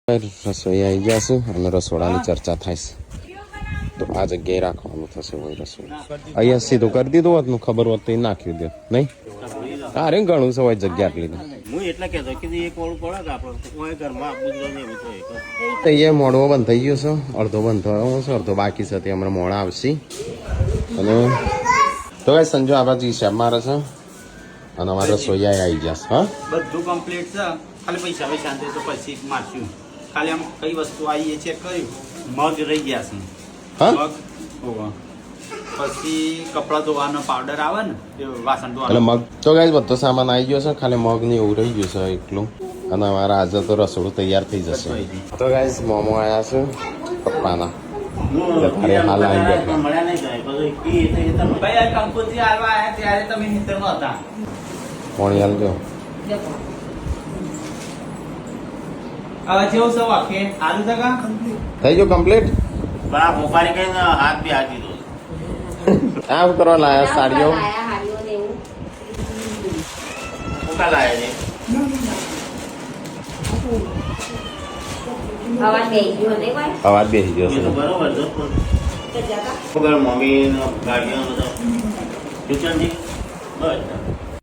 રસોઈ આવી ગયા છે અને રસોડાની ચર્ચા થાય છે તો આ જગ્યાએ રાખવાનું થશે હોય રસોઈ અહીંયા સીધું કરી દીધું હોત ને ખબર હોત તો એ નાખી દે નહીં અરે ઘણું છે હોય જગ્યા આટલી તો એ મોડવો બંધ થઈ ગયો છે અડધો બંધ થયો છે અડધો બાકી છે તે હમણાં મોડા આવશે અને તો ભાઈ સંજો આપણા હિસાબ મારે છે અને અમારે રસોઈ આવી જશે હા બધું કમ્પ્લીટ છે ખાલી પૈસા શાંતિ તો પછી મારશું ખાલી આમ કઈ વસ્તુ આવી એ ચેક કર્યું મગ રહી ગયા છે મગ પછી કપડા ધોવાનો પાવડર આવે ને એ વાસણ ધોવાનો એટલે મગ તો ગાઈસ બધો સામાન આવી ગયો છે ખાલી મગ ને એવું રહી ગયું છે એકલું અને અમારા આજે તો રસોડું તૈયાર થઈ જશે તો ગાઈસ મોમો આવ્યા છે પપ્પાના હાલ આવી ગયા મળ્યા નહીં ભાઈ આ કંકુજી આવવા આવ્યા ત્યારે તમે નીતરમાં હતા પાણી હાલ જો હવે જેવું સૌ આખે આલુ તકા થઈ ગયો કમ્પ્લીટ બા મોફારી કઈ હાથ બી હાથ દીધો આમ કરવા લાયા સાડીઓ મોટા લાયા છે અવાજ બેસી ગયો છે બરોબર છે મમ્મી ગાડીઓ કિચનજી બસ